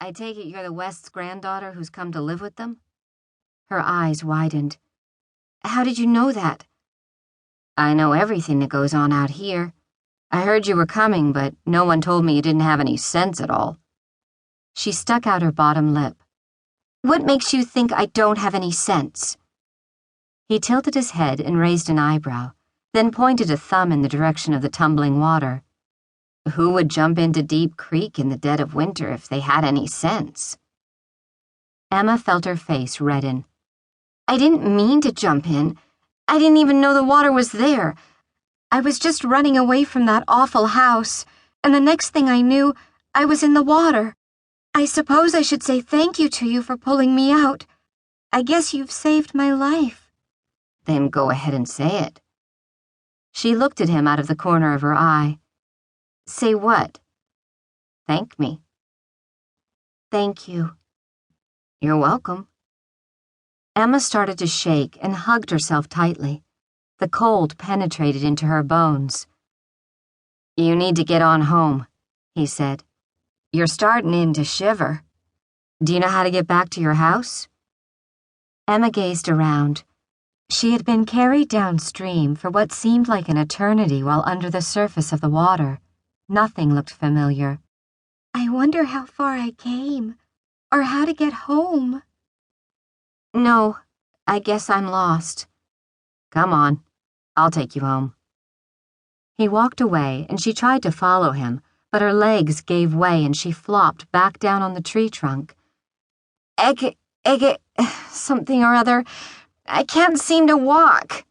I take it you're the West's granddaughter who's come to live with them? Her eyes widened. How did you know that? I know everything that goes on out here. I heard you were coming, but no one told me you didn't have any sense at all. She stuck out her bottom lip. What makes you think I don't have any sense? He tilted his head and raised an eyebrow, then pointed a thumb in the direction of the tumbling water. Who would jump into Deep Creek in the dead of winter if they had any sense? Emma felt her face redden. I didn't mean to jump in. I didn't even know the water was there. I was just running away from that awful house, and the next thing I knew, I was in the water. I suppose I should say thank you to you for pulling me out. I guess you've saved my life. Then go ahead and say it. She looked at him out of the corner of her eye. Say what? Thank me. Thank you. You're welcome. Emma started to shake and hugged herself tightly. The cold penetrated into her bones. You need to get on home, he said. You're starting to shiver. Do you know how to get back to your house? Emma gazed around. She had been carried downstream for what seemed like an eternity while under the surface of the water. Nothing looked familiar. I wonder how far I came, or how to get home. No, I guess I'm lost. Come on, I'll take you home. He walked away, and she tried to follow him, but her legs gave way and she flopped back down on the tree trunk. Something or other. I can't seem to walk.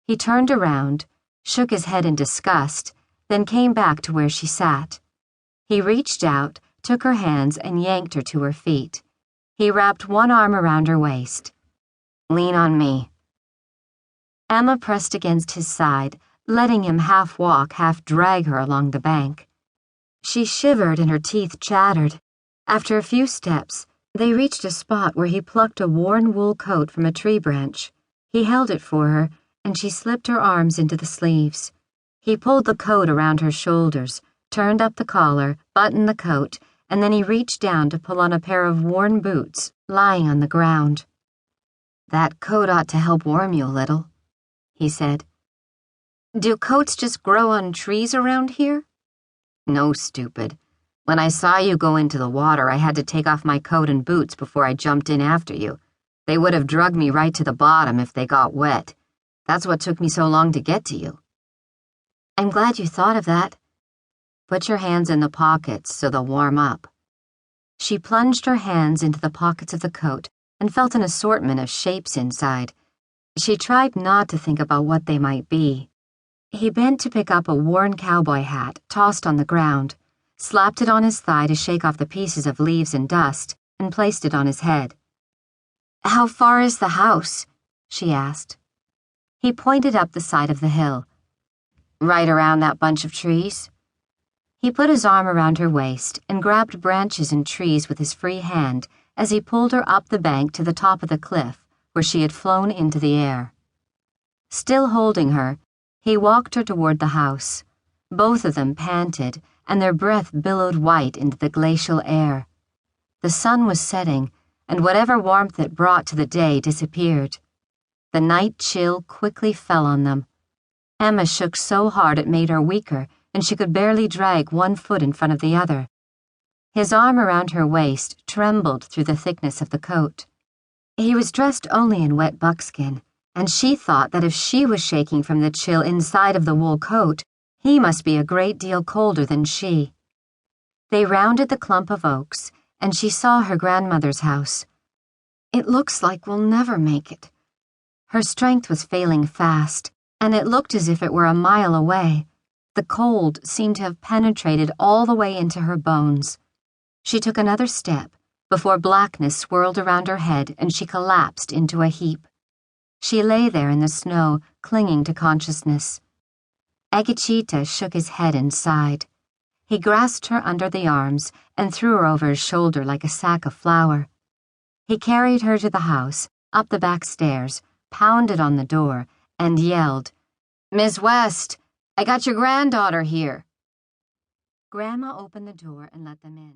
He turned around, shook his head in disgust, then came back to where she sat. He reached out, took her hands, and yanked her to her feet. He wrapped one arm around her waist. Lean on me. Emma pressed against his side, letting him half walk, half drag her along the bank. She shivered and her teeth chattered. After a few steps, they reached a spot where he plucked a worn wool coat from a tree branch. He held it for her, and she slipped her arms into the sleeves. He pulled the coat around her shoulders, turned up the collar, buttoned the coat, and then he reached down to pull on a pair of worn boots lying on the ground. That coat ought to help warm you a little, he said. Do coats just grow on trees around here? No, stupid. When I saw you go into the water, I had to take off my coat and boots before I jumped in after you. They would have dragged me right to the bottom if they got wet. That's what took me so long to get to you. I'm glad you thought of that. Put your hands in the pockets so they'll warm up. She plunged her hands into the pockets of the coat and felt an assortment of shapes inside. She tried not to think about what they might be. He bent to pick up a worn cowboy hat tossed on the ground, slapped it on his thigh to shake off the pieces of leaves and dust, and placed it on his head. How far is the house? She asked. He pointed up the side of the hill. Right around that bunch of trees? He put his arm around her waist and grabbed branches and trees with his free hand as he pulled her up the bank to the top of the cliff where she had flown into the air. Still holding her, he walked her toward the house. Both of them panted, and their breath billowed white into the glacial air. The sun was setting, and whatever warmth it brought to the day disappeared. The night chill quickly fell on them. Emma shook so hard it made her weaker, and she could barely drag one foot in front of the other. His arm around her waist trembled through the thickness of the coat. He was dressed only in wet buckskin, and she thought that if she was shaking from the chill inside of the wool coat, he must be a great deal colder than she. They rounded the clump of oaks, and she saw her grandmother's house. It looks like we'll never make it. Her strength was failing fast, and it looked as if it were a mile away. The cold seemed to have penetrated all the way into her bones. She took another step before blackness swirled around her head and she collapsed into a heap. She lay there in the snow, clinging to consciousness. Akecheta shook his head and sighed. He grasped her under the arms and threw her over his shoulder like a sack of flour. He carried her to the house, up the back stairs, pounded on the door, and yelled, "Miss West, I got your granddaughter here." Grandma opened the door and let them in.